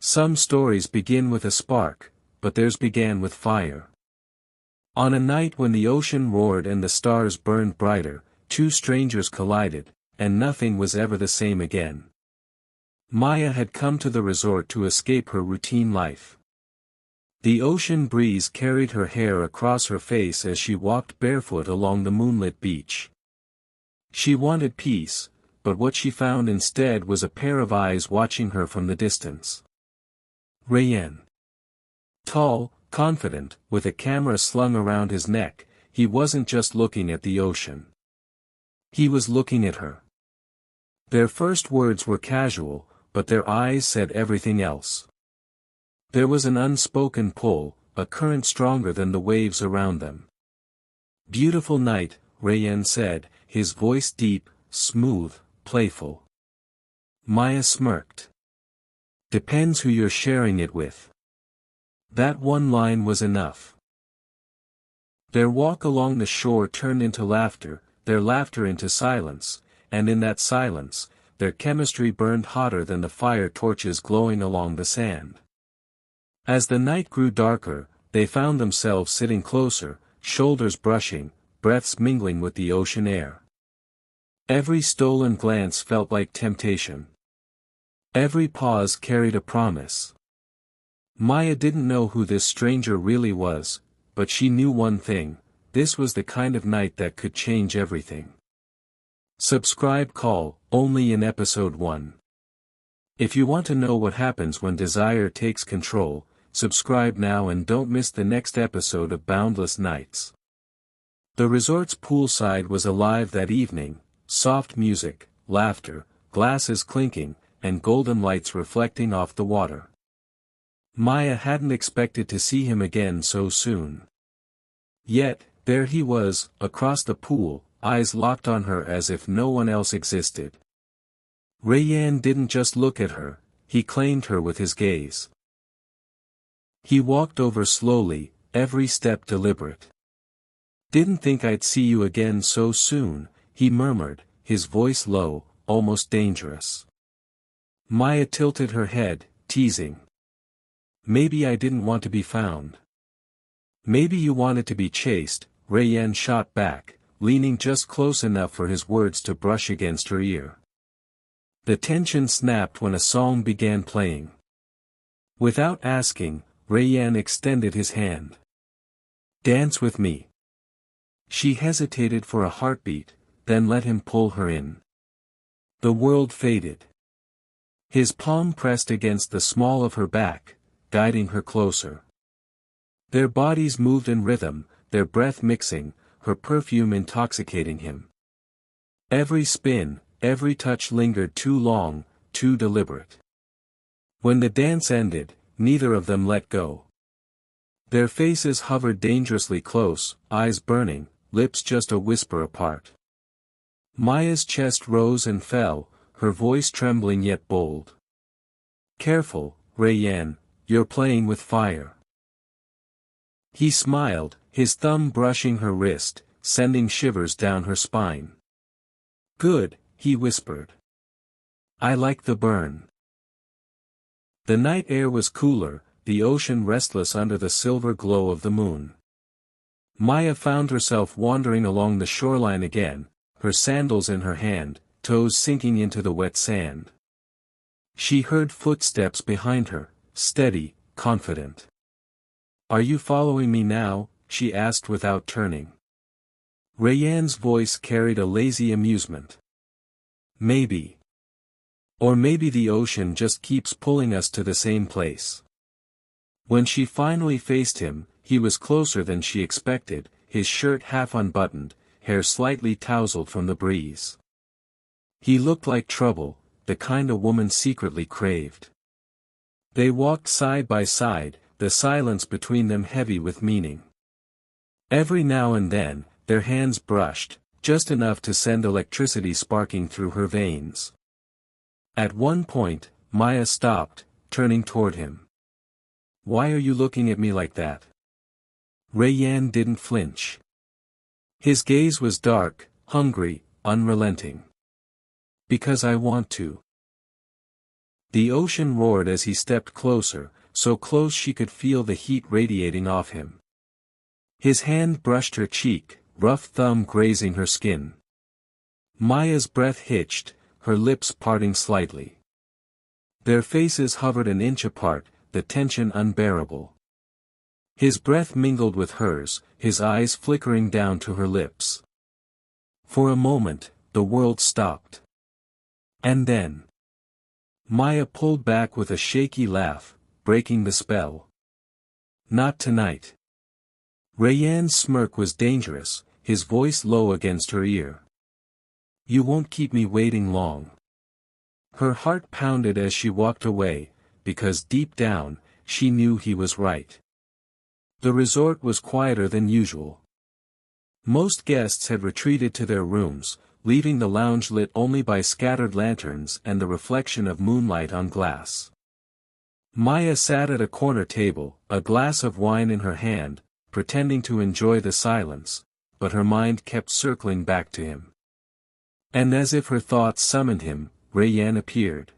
Some stories begin with a spark, but theirs began with fire. On a night when the ocean roared and the stars burned brighter, two strangers collided, and nothing was ever the same again. Maya had come to the resort to escape her routine life. The ocean breeze carried her hair across her face as she walked barefoot along the moonlit beach. She wanted peace, but what she found instead was a pair of eyes watching her from the distance. Rayyan. Tall, confident, with a camera slung around his neck, he wasn't just looking at the ocean. He was looking at her. Their first words were casual, but their eyes said everything else. There was an unspoken pull, a current stronger than the waves around them. "Beautiful night," Rayyan said, his voice deep, smooth, playful. Maya smirked. "Depends who you're sharing it with." That one line was enough. Their walk along the shore turned into laughter, their laughter into silence, and in that silence, their chemistry burned hotter than the fire torches glowing along the sand. As the night grew darker, they found themselves sitting closer, shoulders brushing, breaths mingling with the ocean air. Every stolen glance felt like temptation. Every pause carried a promise. Maya didn't know who this stranger really was, but she knew one thing: this was the kind of night that could change everything. Subscribe call, only in episode 1. If you want to know what happens when desire takes control, subscribe now and don't miss the next episode of Boundless Nights. The resort's poolside was alive that evening, soft music, laughter, glasses clinking, and golden lights reflecting off the water. Maya hadn't expected to see him again so soon. Yet, there he was, across the pool, eyes locked on her as if no one else existed. Rayyan didn't just look at her, he claimed her with his gaze. He walked over slowly, every step deliberate. "Didn't think I'd see you again so soon," he murmured, his voice low, almost dangerous. Maya tilted her head, teasing. "Maybe I didn't want to be found." "Maybe you wanted to be chased," Rayyan shot back, leaning just close enough for his words to brush against her ear. The tension snapped when a song began playing. Without asking, Rayyan extended his hand. "Dance with me." She hesitated for a heartbeat, then let him pull her in. The world faded. His palm pressed against the small of her back, guiding her closer. Their bodies moved in rhythm, their breath mixing, her perfume intoxicating him. Every spin, every touch lingered too long, too deliberate. When the dance ended, neither of them let go. Their faces hovered dangerously close, eyes burning, lips just a whisper apart. Maya's chest rose and fell, her voice trembling yet bold. "Careful, Rayyan, you're playing with fire." He smiled, his thumb brushing her wrist, sending shivers down her spine. "Good," he whispered. "I like the burn." The night air was cooler, the ocean restless under the silver glow of the moon. Maya found herself wandering along the shoreline again, her sandals in her hand, toes sinking into the wet sand. She heard footsteps behind her, steady, confident. "Are you following me now?" she asked without turning. Rayyan's voice carried a lazy amusement. "Maybe. Or maybe the ocean just keeps pulling us to the same place." When she finally faced him, he was closer than she expected, his shirt half unbuttoned, hair slightly tousled from the breeze. He looked like trouble, the kind a woman secretly craved. They walked side by side, the silence between them heavy with meaning. Every now and then, their hands brushed, just enough to send electricity sparking through her veins. At one point, Maya stopped, turning toward him. "Why are you looking at me like that?" Rayyan didn't flinch. His gaze was dark, hungry, unrelenting. "Because I want to." The ocean roared as he stepped closer, so close she could feel the heat radiating off him. His hand brushed her cheek, rough thumb grazing her skin. Maya's breath hitched, her lips parting slightly. Their faces hovered an inch apart, the tension unbearable. His breath mingled with hers, his eyes flickering down to her lips. For a moment, the world stopped. And then Maya pulled back with a shaky laugh, breaking the spell. Not tonight. Rayyan's smirk was dangerous, his voice low against her ear. You won't keep me waiting long. Her heart pounded as she walked away, because deep down, she knew he was right. The resort was quieter than usual. Most guests had retreated to their rooms, leaving the lounge lit only by scattered lanterns and the reflection of moonlight on glass. Maya sat at a corner table, a glass of wine in her hand, pretending to enjoy the silence, but her mind kept circling back to him. And as if her thoughts summoned him, Rayyan appeared.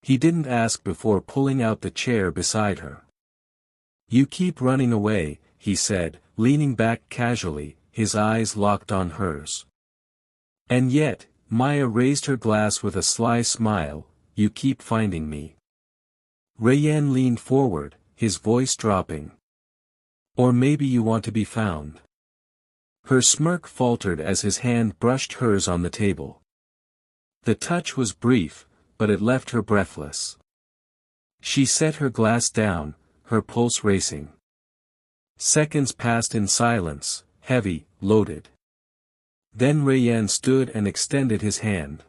He didn't ask before pulling out the chair beside her. You keep running away, he said, leaning back casually, his eyes locked on hers. And yet, Maya raised her glass with a sly smile, you keep finding me. Rayyan leaned forward, his voice dropping. Or maybe you want to be found. Her smirk faltered as his hand brushed hers on the table. The touch was brief, but it left her breathless. She set her glass down, her pulse racing. Seconds passed in silence, heavy, loaded. Then Rayyan stood and extended his hand.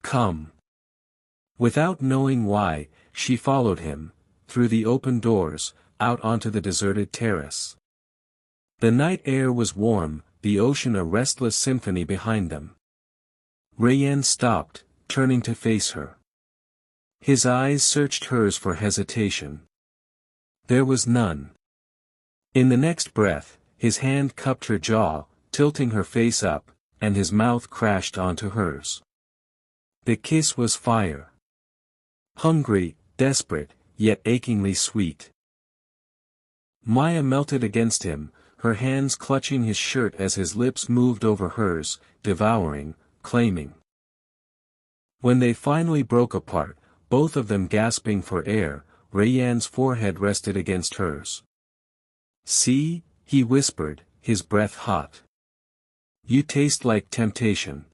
Come. Without knowing why, she followed him, through the open doors, out onto the deserted terrace. The night air was warm, the ocean a restless symphony behind them. Rayyan stopped, turning to face her. His eyes searched hers for hesitation. There was none. In the next breath, his hand cupped her jaw, tilting her face up, and his mouth crashed onto hers. The kiss was fire. Hungry, desperate, yet achingly sweet. Maya melted against him, her hands clutching his shirt as his lips moved over hers, devouring, claiming. When they finally broke apart, both of them gasping for air, Rayyan's forehead rested against hers. See, he whispered, his breath hot. You taste like temptation.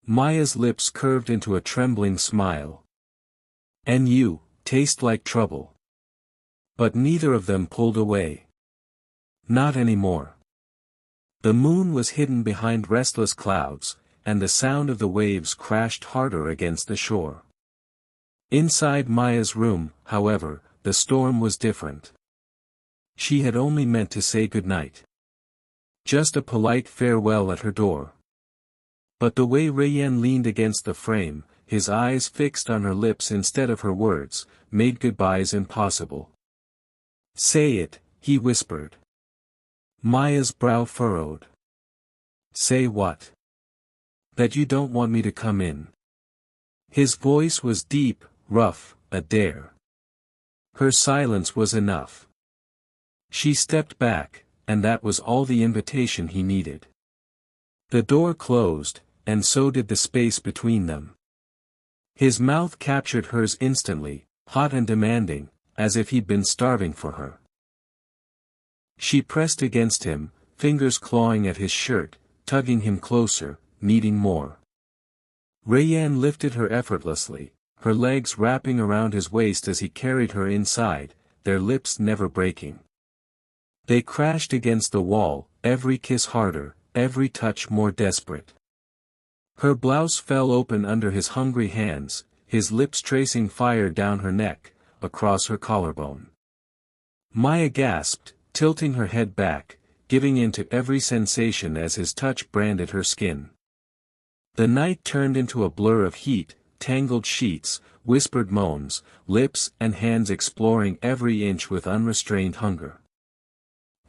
Maya's lips curved into a trembling smile. And you, taste like trouble. But neither of them pulled away. Not anymore. The moon was hidden behind restless clouds, and the sound of the waves crashed harder against the shore. Inside Maya's room, however, the storm was different. She had only meant to say goodnight. Just a polite farewell at her door. But the way Rayyan leaned against the frame, his eyes fixed on her lips instead of her words, made goodbyes impossible. Say it, he whispered. Maya's brow furrowed. Say what? That you don't want me to come in. His voice was deep, rough, a dare. Her silence was enough. She stepped back, and that was all the invitation he needed. The door closed, and so did the space between them. His mouth captured hers instantly, hot and demanding, as if he'd been starving for her. She pressed against him, fingers clawing at his shirt, tugging him closer, needing more. Rayyan lifted her effortlessly, her legs wrapping around his waist as he carried her inside, their lips never breaking. They crashed against the wall, every kiss harder, every touch more desperate. Her blouse fell open under his hungry hands, his lips tracing fire down her neck, across her collarbone. Maya gasped, tilting her head back, giving in to every sensation as his touch branded her skin. The night turned into a blur of heat, tangled sheets, whispered moans, lips and hands exploring every inch with unrestrained hunger.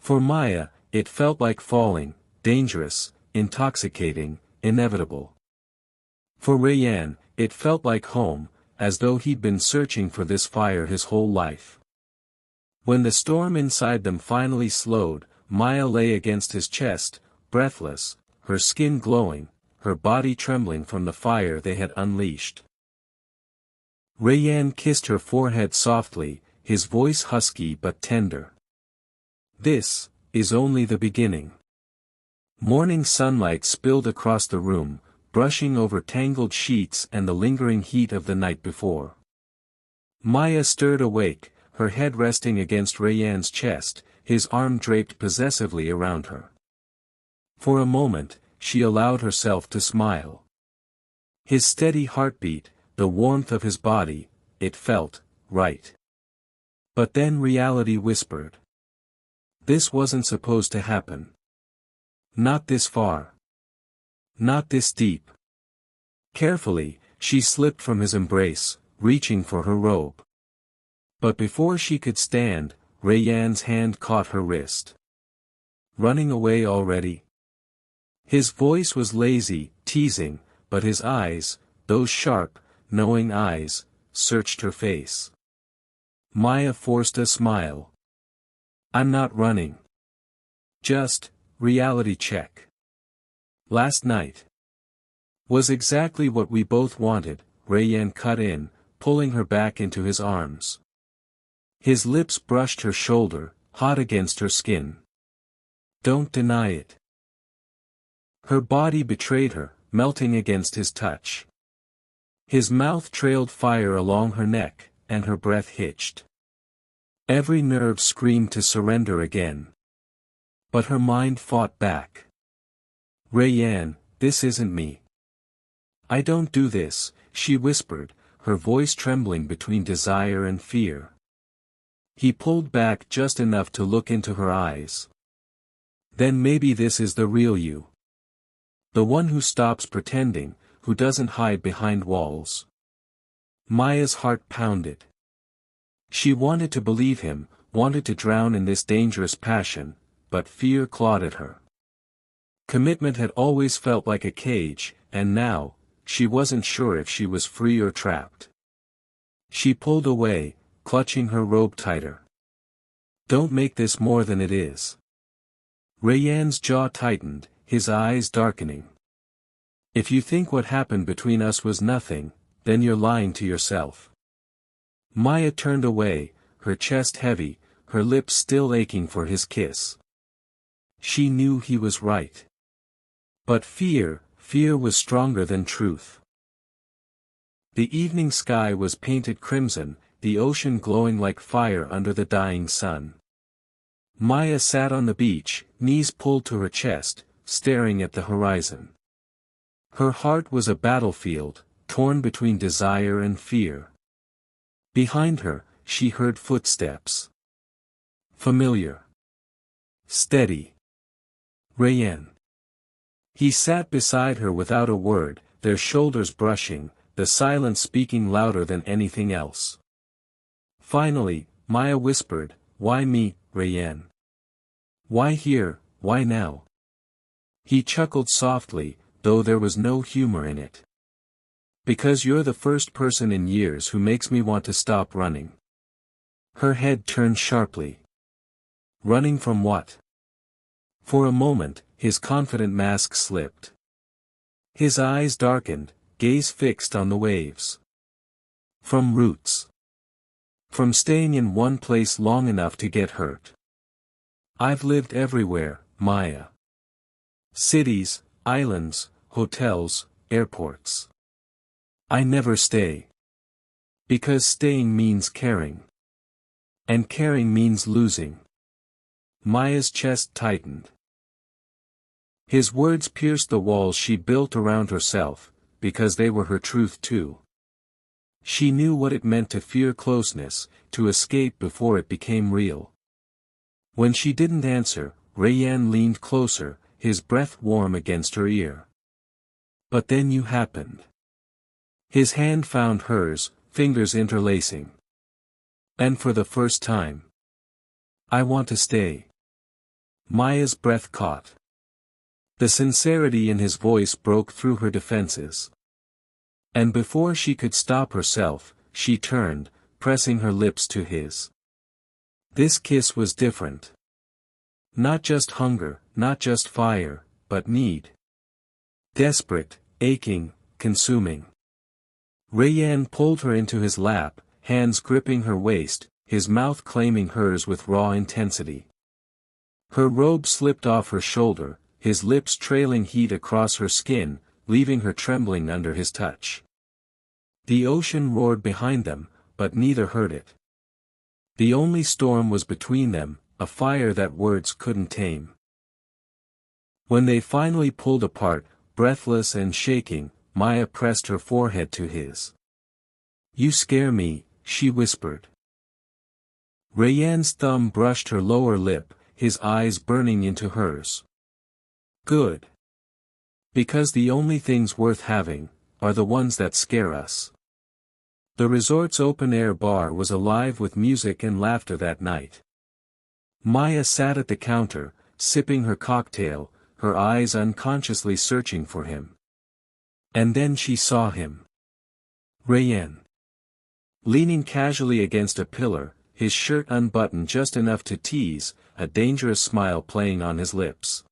For Maya, it felt like falling, dangerous, intoxicating, inevitable. For Rayyan, It felt like home, as though he'd been searching for this fire his whole life. When the storm inside them finally slowed, Maya lay against his chest, breathless, her skin glowing, her body trembling from the fire they had unleashed. Rayyan kissed her forehead softly, his voice husky but tender. "This is only the beginning." Morning sunlight spilled across the room, brushing over tangled sheets and the lingering heat of the night before. Maya stirred awake, her head resting against Rayyan's chest, his arm draped possessively around her. For a moment, she allowed herself to smile. His steady heartbeat, the warmth of his body, it felt right. But then reality whispered. This wasn't supposed to happen. Not this far. Not this deep. Carefully, she slipped from his embrace, reaching for her robe. But before she could stand, Rayyan's hand caught her wrist. "Running away already?" His voice was lazy, teasing, but his eyes, those sharp, knowing eyes, searched her face. Maya forced a smile. "I'm not running. Just, reality check. Last night was exactly what we both wanted," Rayyan cut in, pulling her back into his arms. His lips brushed her shoulder, hot against her skin. "Don't deny it." Her body betrayed her, melting against his touch. His mouth trailed fire along her neck, and her breath hitched. Every nerve screamed to surrender again. But her mind fought back. "Rayyan, this isn't me. I don't do this," she whispered, her voice trembling between desire and fear. He pulled back just enough to look into her eyes. "Then maybe this is the real you. The one who stops pretending, who doesn't hide behind walls." Maya's heart pounded. She wanted to believe him, wanted to drown in this dangerous passion, but fear clawed at her. Commitment had always felt like a cage, and now, she wasn't sure if she was free or trapped. She pulled away, clutching her robe tighter. "Don't make this more than it is." Rayyan's jaw tightened, his eyes darkening. "If you think what happened between us was nothing, then you're lying to yourself." Maya turned away, her chest heavy, her lips still aching for his kiss. She knew he was right. But fear was stronger than truth. The evening sky was painted crimson, the ocean glowing like fire under the dying sun. Maya sat on the beach, knees pulled to her chest, staring at the horizon. Her heart was a battlefield, torn between desire and fear. Behind her, she heard footsteps. Familiar. Steady. Rayyan. He sat beside her without a word, their shoulders brushing, the silence speaking louder than anything else. Finally, Maya whispered, "Why me, Rayyan? Why here, why now?" He chuckled softly, though there was no humor in it. "Because you're the first person in years who makes me want to stop running." Her head turned sharply. "Running from what?" For a moment, his confident mask slipped. His eyes darkened, gaze fixed on the waves. "From roots. From staying in one place long enough to get hurt. I've lived everywhere, Maya. Cities, islands, hotels, airports. I never stay. Because staying means caring. And caring means losing." Maya's chest tightened. His words pierced the walls she built around herself, because they were her truth too. She knew what it meant to fear closeness, to escape before it became real. When she didn't answer, Rayyan leaned closer, his breath warm against her ear. "But then you happened." His hand found hers, fingers interlacing. "And for the first time. I want to stay." Maya's breath caught. The sincerity in his voice broke through her defenses. And before she could stop herself, she turned, pressing her lips to his. This kiss was different. Not just hunger, not just fire, but need. Desperate, aching, consuming. Rayyan pulled her into his lap, hands gripping her waist, his mouth claiming hers with raw intensity. Her robe slipped off her shoulder, his lips trailing heat across her skin, leaving her trembling under his touch. The ocean roared behind them, but neither heard it. The only storm was between them, a fire that words couldn't tame. When they finally pulled apart, breathless and shaking, Maya pressed her forehead to his. "You scare me," she whispered. Rayyan's thumb brushed her lower lip, his eyes burning into hers. "Good. Because the only things worth having, are the ones that scare us." The resort's open-air bar was alive with music and laughter that night. Maya sat at the counter, sipping her cocktail, her eyes unconsciously searching for him. And then she saw him. Rayyan. Leaning casually against a pillar, his shirt unbuttoned just enough to tease, a dangerous smile playing on his lips.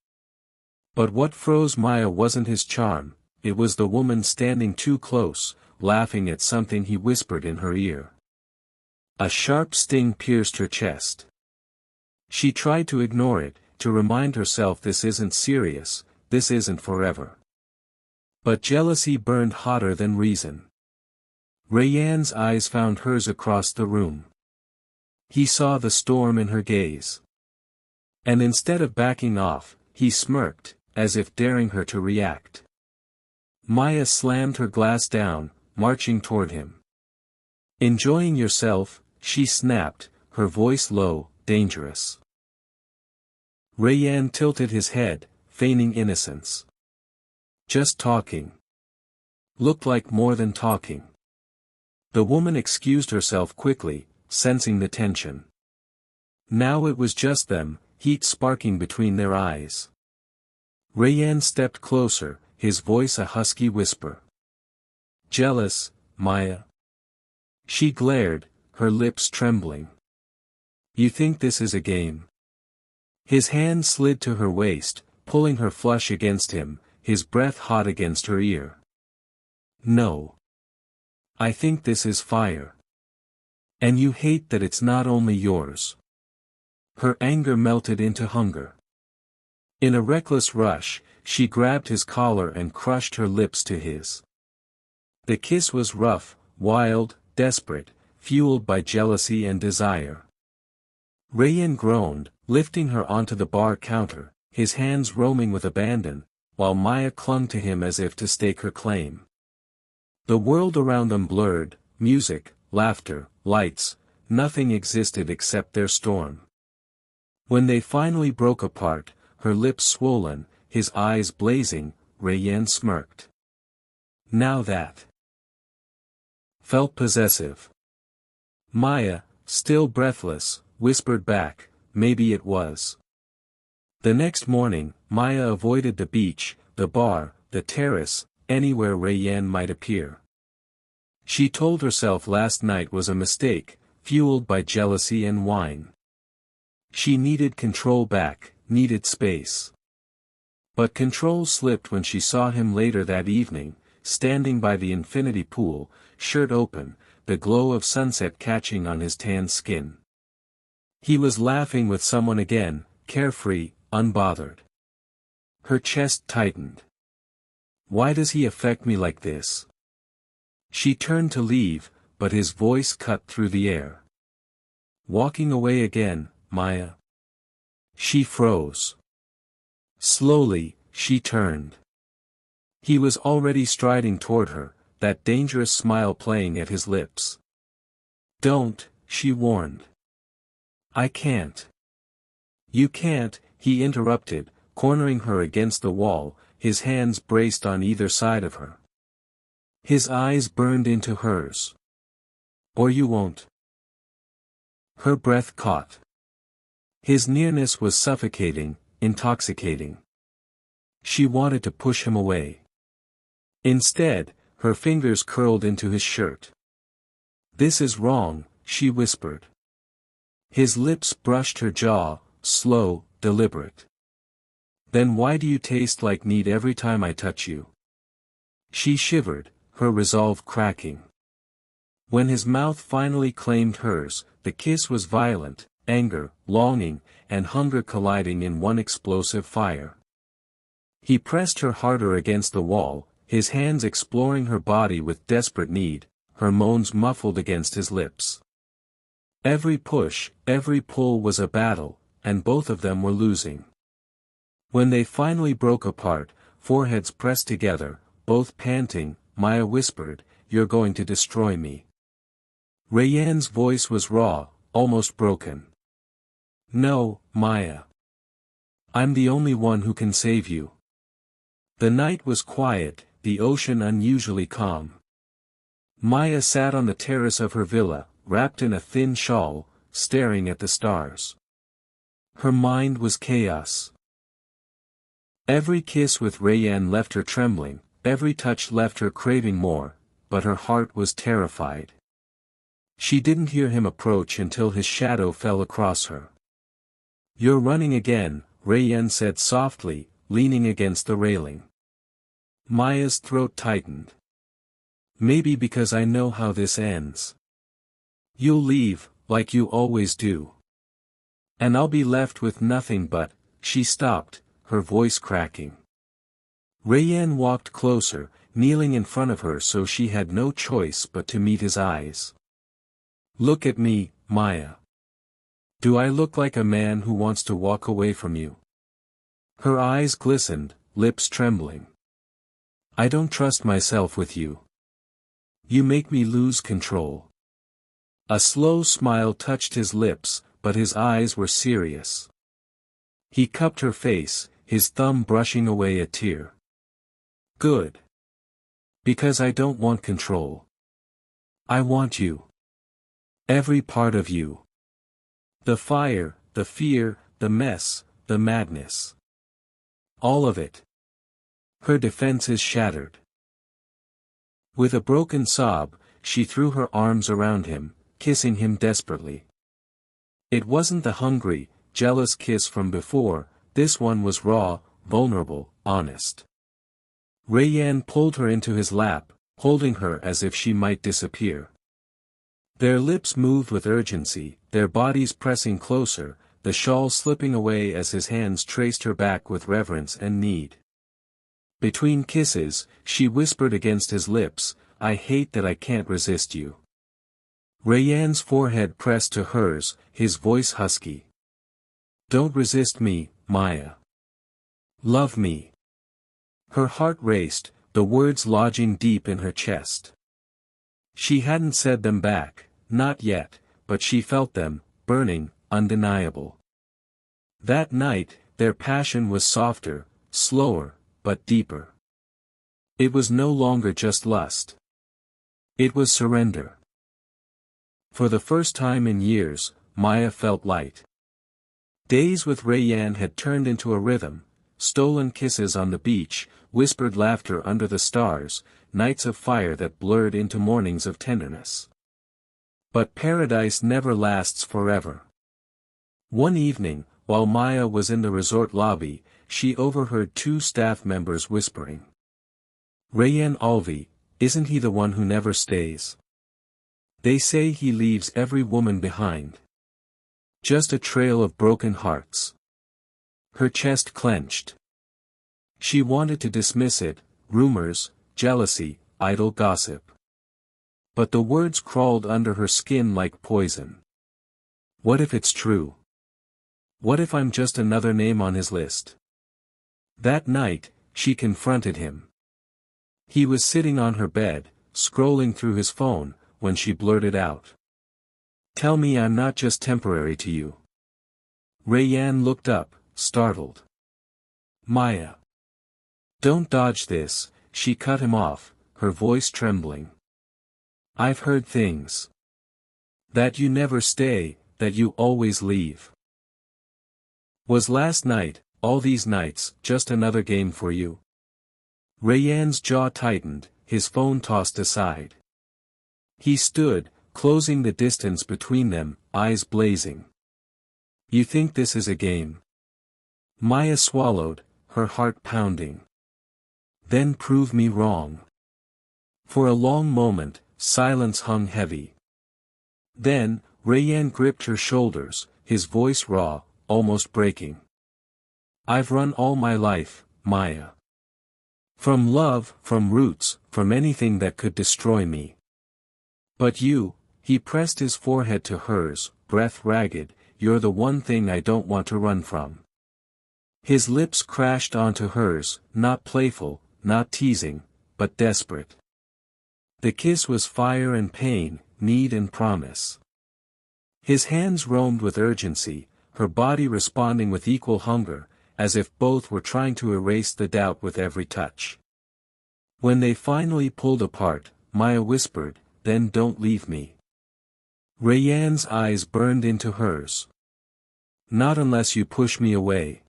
But what froze Maya wasn't his charm, it was the woman standing too close, laughing at something he whispered in her ear. A sharp sting pierced her chest. She tried to ignore it, to remind herself this isn't serious, this isn't forever. But jealousy burned hotter than reason. Rayyan's eyes found hers across the room. He saw the storm in her gaze. And instead of backing off, he smirked, as if daring her to react. Maya slammed her glass down, marching toward him. "Enjoying yourself," she snapped, her voice low, dangerous. Rayyan tilted his head, feigning innocence. "Just talking." Looked like more than talking. The woman excused herself quickly, sensing the tension. Now it was just them, heat sparking between their eyes. Rayyan stepped closer, his voice a husky whisper. "Jealous, Maya?" She glared, her lips trembling. "You think this is a game?" His hand slid to her waist, pulling her flush against him, his breath hot against her ear. "No. I think this is fire. And you hate that it's not only yours." Her anger melted into hunger. In a reckless rush, she grabbed his collar and crushed her lips to his. The kiss was rough, wild, desperate, fueled by jealousy and desire. Rayyan groaned, lifting her onto the bar counter, his hands roaming with abandon, while Maya clung to him as if to stake her claim. The world around them blurred, music, laughter, lights, nothing existed except their storm. When they finally broke apart, her lips swollen, his eyes blazing, Rayyan smirked. "Now that." Felt possessive. Maya, still breathless, whispered back, "Maybe it was." The next morning, Maya avoided the beach, the bar, the terrace, anywhere Rayyan might appear. She told herself last night was a mistake, fueled by jealousy and wine. She needed control back, needed space. But control slipped when she saw him later that evening, standing by the infinity pool, shirt open, the glow of sunset catching on his tan skin. He was laughing with someone again, carefree, unbothered. Her chest tightened. Why does he affect me like this? She turned to leave, but his voice cut through the air. Walking away again, Maya. She froze. Slowly, she turned. He was already striding toward her, that dangerous smile playing at his lips. Don't, she warned. I can't. You can't, he interrupted, cornering her against the wall, his hands braced on either side of her. His eyes burned into hers. Or you won't. Her breath caught. His nearness was suffocating, intoxicating. She wanted to push him away. Instead, her fingers curled into his shirt. "This is wrong," she whispered. His lips brushed her jaw, slow, deliberate. "Then why do you taste like meat every time I touch you?" She shivered, her resolve cracking. When his mouth finally claimed hers, the kiss was violent, anger, longing, and hunger colliding in one explosive fire. He pressed her harder against the wall, his hands exploring her body with desperate need, her moans muffled against his lips. Every push, every pull was a battle, and both of them were losing. When they finally broke apart, foreheads pressed together, both panting, Maya whispered, "You're going to destroy me." Rayyan's voice was raw, almost broken. "No, Maya. I'm the only one who can save you." The night was quiet, the ocean unusually calm. Maya sat on the terrace of her villa, wrapped in a thin shawl, staring at the stars. Her mind was chaos. Every kiss with Rayyan left her trembling, every touch left her craving more, but her heart was terrified. She didn't hear him approach until his shadow fell across her. "You're running again," Rayyan said softly, leaning against the railing. Maya's throat tightened. "Maybe because I know how this ends. You'll leave, like you always do. And I'll be left with nothing but—" She stopped, her voice cracking. Rayyan walked closer, kneeling in front of her so she had no choice but to meet his eyes. "Look at me, Maya. Do I look like a man who wants to walk away from you?" Her eyes glistened, lips trembling. "I don't trust myself with you. You make me lose control." A slow smile touched his lips, but his eyes were serious. He cupped her face, his thumb brushing away a tear. "Good. Because I don't want control. I want you. Every part of you. The fire, the fear, the mess, the madness. All of it." Her defenses shattered. With a broken sob, she threw her arms around him, kissing him desperately. It wasn't the hungry, jealous kiss from before, this one was raw, vulnerable, honest. Rayyan pulled her into his lap, holding her as if she might disappear. Their lips moved with urgency, their bodies pressing closer, the shawl slipping away as his hands traced her back with reverence and need. Between kisses, she whispered against his lips, "I hate that I can't resist you." Rayyan's forehead pressed to hers, his voice husky. "Don't resist me, Maya. Love me." Her heart raced, the words lodging deep in her chest. She hadn't said them back, not yet, but she felt them, burning, undeniable. That night, their passion was softer, slower, but deeper. It was no longer just lust. It was surrender. For the first time in years, Maya felt light. Days with Rayyan had turned into a rhythm, stolen kisses on the beach, whispered laughter under the stars, nights of fire that blurred into mornings of tenderness. But paradise never lasts forever. One evening, while Maya was in the resort lobby, she overheard two staff members whispering. "Rayyan Alvi, isn't he the one who never stays? They say he leaves every woman behind. Just a trail of broken hearts." Her chest clenched. She wanted to dismiss it, rumors, jealousy, idle gossip. But the words crawled under her skin like poison. What if it's true? What if I'm just another name on his list? That night, she confronted him. He was sitting on her bed, scrolling through his phone, when she blurted out. "Tell me I'm not just temporary to you." Rayyan looked up, startled. "Maya. Don't dodge this," she cut him off, her voice trembling. "I've heard things. That you never stay, that you always leave. Was last night, all these nights, just another game for you?" Rayyan's jaw tightened, his phone tossed aside. He stood, closing the distance between them, eyes blazing. You think this is a game? Maya swallowed, her heart pounding. Then prove me wrong. For a long moment, silence hung heavy. Then, Rayyan gripped her shoulders, his voice raw, almost breaking. I've run all my life, Maya. From love, from roots, from anything that could destroy me. But you, he pressed his forehead to hers, breath ragged, you're the one thing I don't want to run from. His lips crashed onto hers, not playful, not teasing, but desperate. The kiss was fire and pain, need and promise. His hands roamed with urgency, her body responding with equal hunger, as if both were trying to erase the doubt with every touch. When they finally pulled apart, Maya whispered, then don't leave me. Rayyan's eyes burned into hers. Not unless you push me away.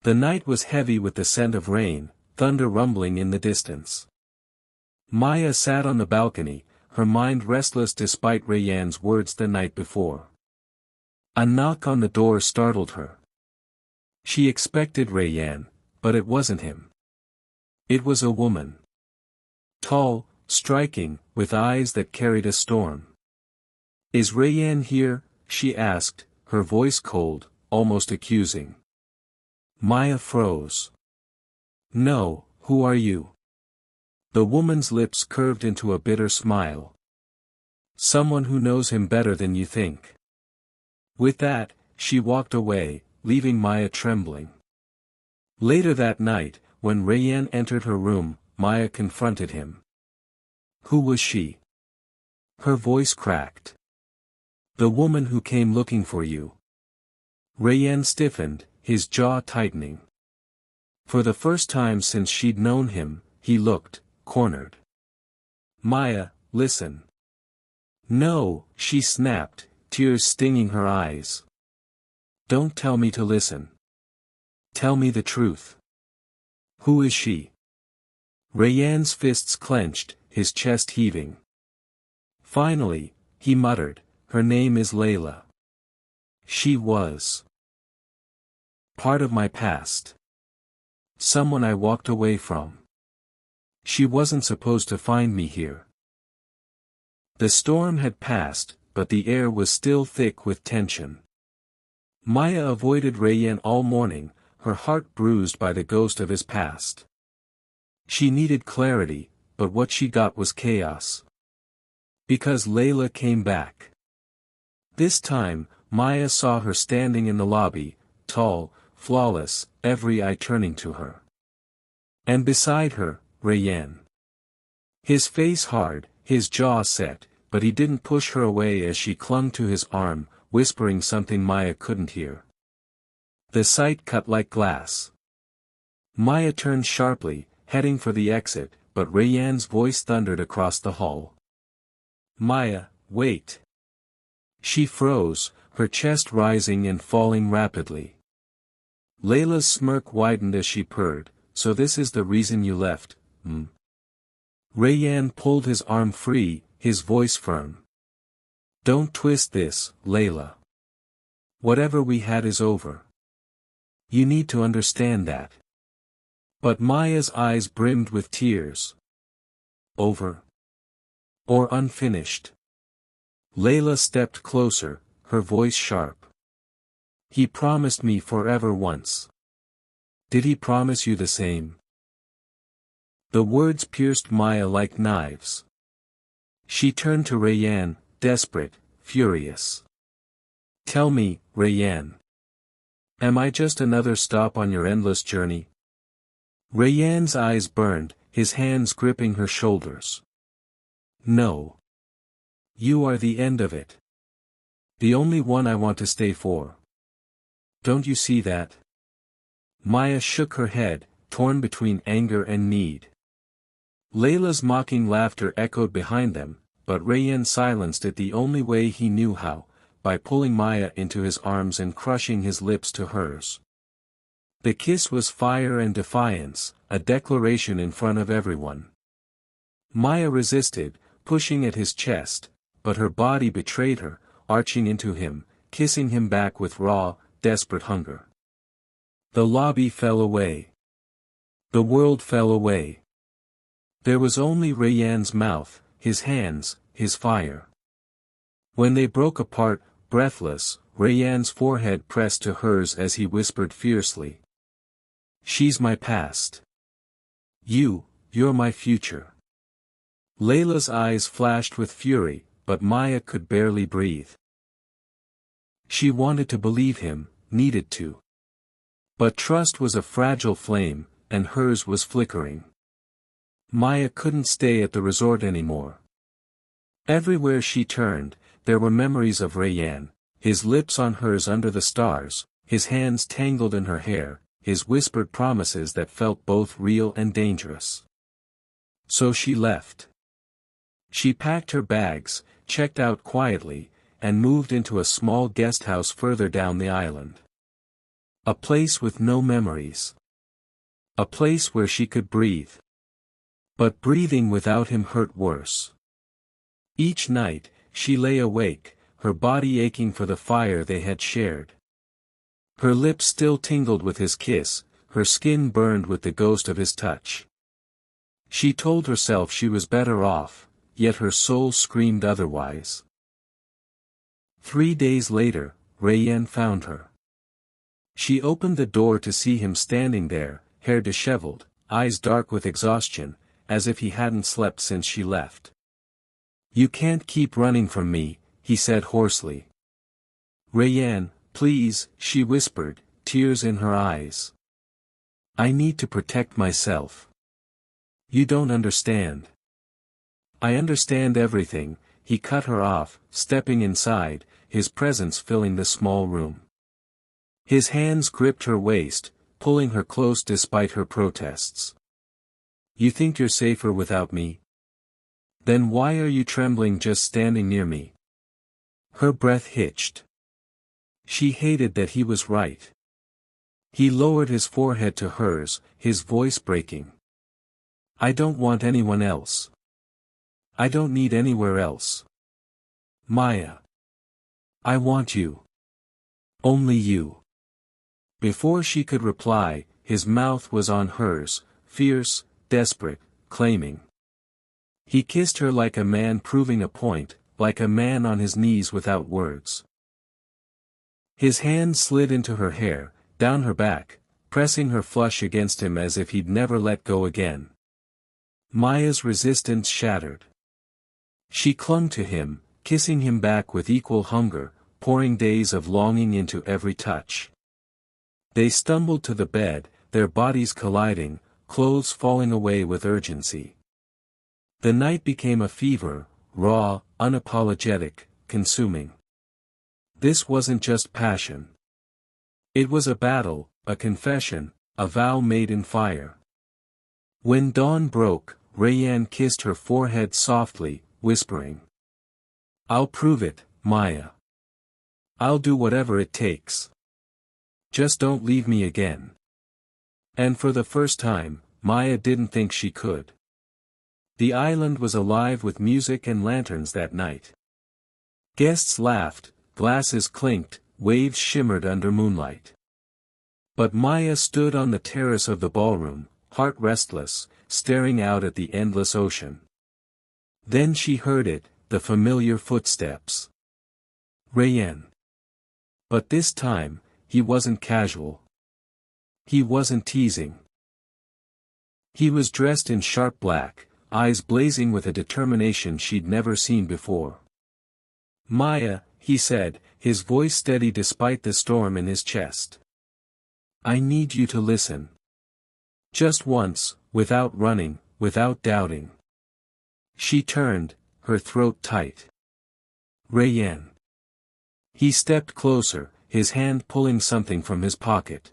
The night was heavy with the scent of rain, thunder rumbling in the distance. Maya sat on the balcony, her mind restless despite Rayyan's words the night before. A knock on the door startled her. She expected Rayyan, but it wasn't him. It was a woman. Tall, striking, with eyes that carried a storm. Is Rayyan here? She asked, her voice cold, almost accusing. Maya froze. No, who are you? The woman's lips curved into a bitter smile. Someone who knows him better than you think. With that, she walked away, leaving Maya trembling. Later that night, when Rayyan entered her room, Maya confronted him. Who was she? Her voice cracked. The woman who came looking for you. Rayyan stiffened, his jaw tightening. For the first time since she'd known him, he looked cornered. Maya, listen. No, she snapped, tears stinging her eyes. Don't tell me to listen. Tell me the truth. Who is she? Rayyan's fists clenched, his chest heaving. Finally, he muttered, her name is Layla. She was part of my past. Someone I walked away from. She wasn't supposed to find me here. The storm had passed, but the air was still thick with tension. Maya avoided Rayyan all morning, her heart bruised by the ghost of his past. She needed clarity, but what she got was chaos. Because Layla came back. This time, Maya saw her standing in the lobby, tall, flawless, every eye turning to her. And beside her, Rayyan. His face hard, his jaw set, but he didn't push her away as she clung to his arm, whispering something Maya couldn't hear. The sight cut like glass. Maya turned sharply, heading for the exit, but Rayyan's voice thundered across the hall. Maya, wait. She froze, her chest rising and falling rapidly. Layla's smirk widened as she purred, so this is the reason you left, Rayyan pulled his arm free, his voice firm. Don't twist this, Layla. Whatever we had is over. You need to understand that. But Maya's eyes brimmed with tears. Over. Or unfinished. Layla stepped closer, her voice sharp. He promised me forever once. Did he promise you the same? The words pierced Maya like knives. She turned to Rayyan, desperate, furious. Tell me, Rayyan. Am I just another stop on your endless journey? Rayyan's eyes burned, his hands gripping her shoulders. No. You are the end of it. The only one I want to stay for. Don't you see that? Maya shook her head, torn between anger and need. Layla's mocking laughter echoed behind them, but Rayyan silenced it the only way he knew how, by pulling Maya into his arms and crushing his lips to hers. The kiss was fire and defiance, a declaration in front of everyone. Maya resisted, pushing at his chest, but her body betrayed her, arching into him, kissing him back with raw, desperate hunger. The lobby fell away. The world fell away. There was only Rayyan's mouth, his hands, his fire. When they broke apart, breathless, Rayyan's forehead pressed to hers as he whispered fiercely. "She's my past. You're my future." Layla's eyes flashed with fury, but Maya could barely breathe. She wanted to believe him, needed to. But trust was a fragile flame, and hers was flickering. Maya couldn't stay at the resort anymore. Everywhere she turned, there were memories of Rayyan, his lips on hers under the stars, his hands tangled in her hair, his whispered promises that felt both real and dangerous. So she left. She packed her bags, checked out quietly, and moved into a small guest house further down the island. A place with no memories. A place where she could breathe. But breathing without him hurt worse. Each night, she lay awake, her body aching for the fire they had shared. Her lips still tingled with his kiss, her skin burned with the ghost of his touch. She told herself she was better off, yet her soul screamed otherwise. 3 days later, Rayyan found her. She opened the door to see him standing there, hair disheveled, eyes dark with exhaustion, as if he hadn't slept since she left. "You can't keep running from me," he said hoarsely. "Rayyan, please," she whispered, tears in her eyes. "I need to protect myself." "You don't understand." "I understand everything," he cut her off, stepping inside, his presence filling the small room. His hands gripped her waist, pulling her close despite her protests. "You think you're safer without me? Then why are you trembling just standing near me?" Her breath hitched. She hated that he was right. He lowered his forehead to hers, his voice breaking. "I don't want anyone else. I don't need anywhere else. Maya. I want you. Only you." Before she could reply, his mouth was on hers, fierce, desperate, claiming. He kissed her like a man proving a point, like a man on his knees without words. His hand slid into her hair, down her back, pressing her flush against him as if he'd never let go again. Maya's resistance shattered. She clung to him, kissing him back with equal hunger, pouring days of longing into every touch. They stumbled to the bed, their bodies colliding, clothes falling away with urgency. The night became a fever, raw, unapologetic, consuming. This wasn't just passion. It was a battle, a confession, a vow made in fire. When dawn broke, Rayyan kissed her forehead softly, whispering. "I'll prove it, Maya. I'll do whatever it takes. Just don't leave me again." And for the first time, Maya didn't think she could. The island was alive with music and lanterns that night. Guests laughed, glasses clinked, waves shimmered under moonlight. But Maya stood on the terrace of the ballroom, heart restless, staring out at the endless ocean. Then she heard it, the familiar footsteps. Rayyan. But this time, he wasn't casual. He wasn't teasing. He was dressed in sharp black, eyes blazing with a determination she'd never seen before. "Maya," he said, his voice steady despite the storm in his chest. "I need you to listen. Just once, without running, without doubting." She turned, her throat tight. "Rayyan." He stepped closer, his hand pulling something from his pocket.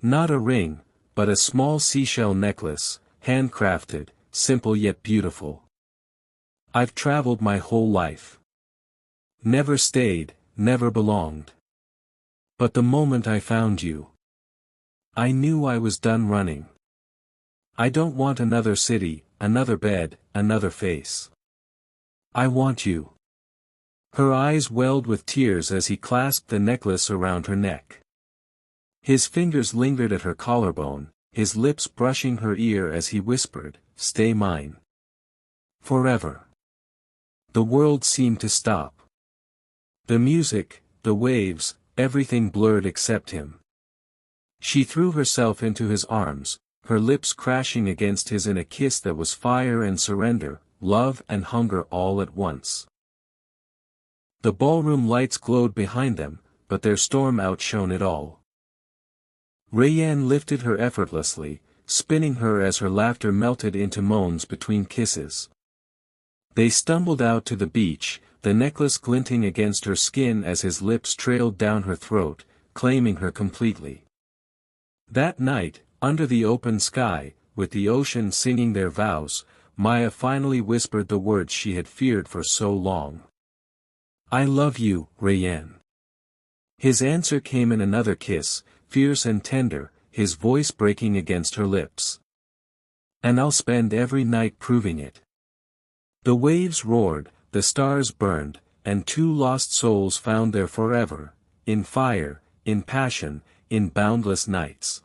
Not a ring, but a small seashell necklace, handcrafted, simple yet beautiful. "I've traveled my whole life. Never stayed, never belonged. But the moment I found you, I knew I was done running. I don't want another city, another bed, another face. I want you. Her eyes welled with tears as he clasped the necklace around her neck. His fingers lingered at her collarbone, his lips brushing her ear as he whispered, "Stay mine. Forever." The world seemed to stop. The music, the waves, everything blurred except him. She threw herself into his arms, her lips crashing against his in a kiss that was fire and surrender, love and hunger all at once. The ballroom lights glowed behind them, but their storm outshone it all. Rayyan lifted her effortlessly, spinning her as her laughter melted into moans between kisses. They stumbled out to the beach, the necklace glinting against her skin as his lips trailed down her throat, claiming her completely. That night, under the open sky, with the ocean singing their vows, Maya finally whispered the words she had feared for so long. "I love you, Rayyan." His answer came in another kiss, fierce and tender, his voice breaking against her lips. "And I'll spend every night proving it." The waves roared, the stars burned, and two lost souls found their forever, in fire, in passion, in boundless nights.